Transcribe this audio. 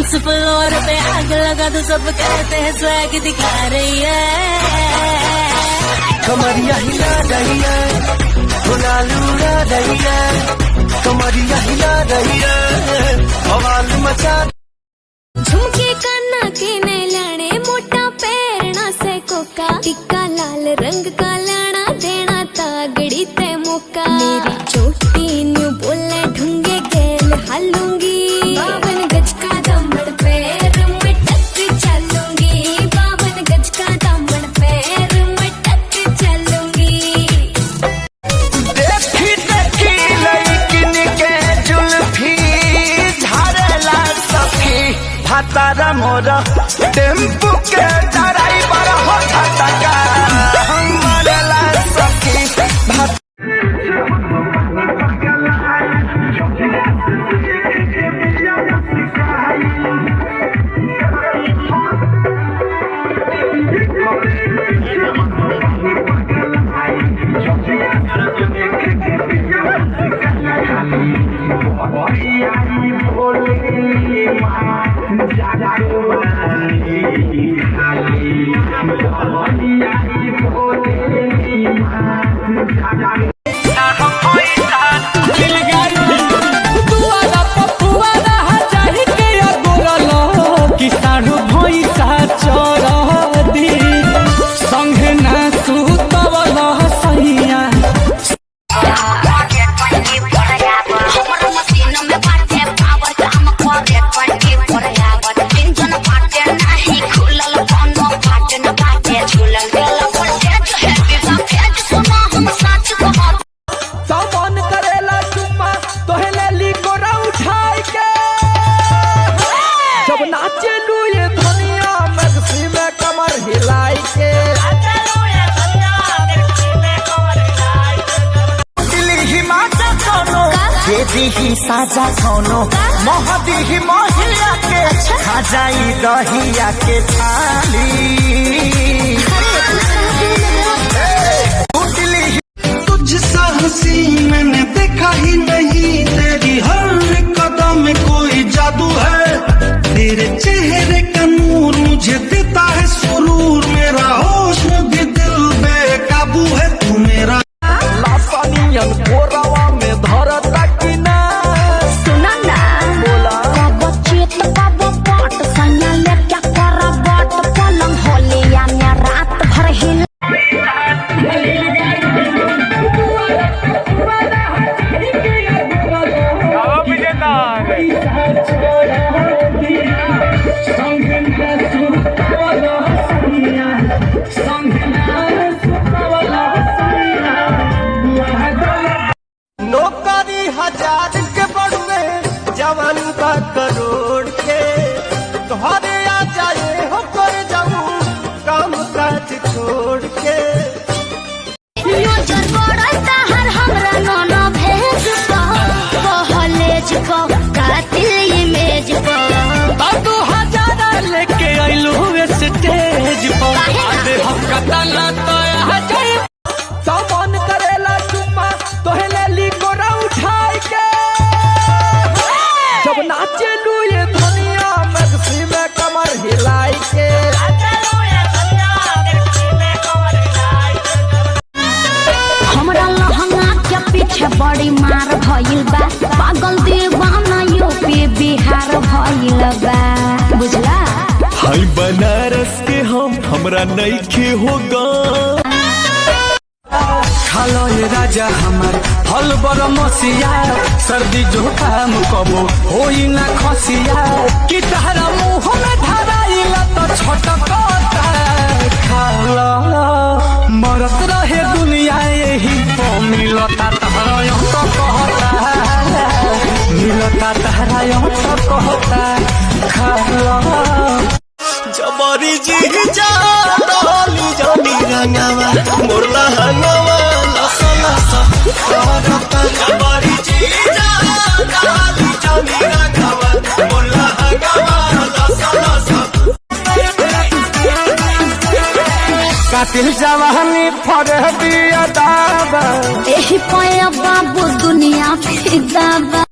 Dance floor पे आग लगा तो सब कहते हैं स्वैग दिखा रही है। कमरिया हिला रही है, गुलाल उड़ा रही है, कमरिया हिला रही है, बवाल मचा। झुमके काना के ने लाने मोटा पैरना से कोका टिक्का लाल रंग का लाना देना तागड़ी ते मौका। मेरी चोटी न्यू बोले ढूंगे गेल हालूंगी 52 गज का दामन पैर में टक चलूंगी 52 गज का दामन पैर में टक चलूंगी। देखी देखी लड़किन के जुल्फी झाड़ला सखी भातारा मोरा टेम्पू के ड्राइवर हो झटका मरला सखी दी साजा सोनो महदी महिया के खजाई दहिया के थाली। तुझसा हंसी मैंने देखा ही नहीं, तेरी हर कदम में कोई जादू है, तेरे चेहरे का नूर मुझे देता है सुरूर, मेरा होश भी दिल बेकाबू है, तू मेरा लासानियन गोरावा में धरता नौकरी 1000 के बढ़े जवान का करोड़ के तुम्हारे आ जाए हो कर जाऊं काम काज छोड़ के। तू 1000 लेके आइलू स्टेज पर तो मन करेला चुम्मा तोहले ली गोरा उठाई के, जब नाचे लू ये दुनिया मगसी में कमर हिलाई के। हमरा लहंगा के पीछे बड़ी मार भइल बा, पागल दीवाना यूपी बिहार भइल बा, बुझला। हाय बनारस के हमरा नइखे होगा खालो ये राजा हमार फल बर मसिया, सर्दी जुकाम कबो होई ना खसिया, कि तहरा मुँह में धराइला तो छटकता। खाला मरत रहे दुनिया यही तो मिलता तहरा तो कहता, मिलता तहरा तो कहता। खाला जबरी जी जा डाली जानी रंगावा मोरला हंगावा लसा लसा जबरी जी जा डाली जानी रंगावा मोरला हंगामा लसा लसा। कातिल जवानी फरे दिया दावा, एही पाया बाबू दुनिया फिदा बा।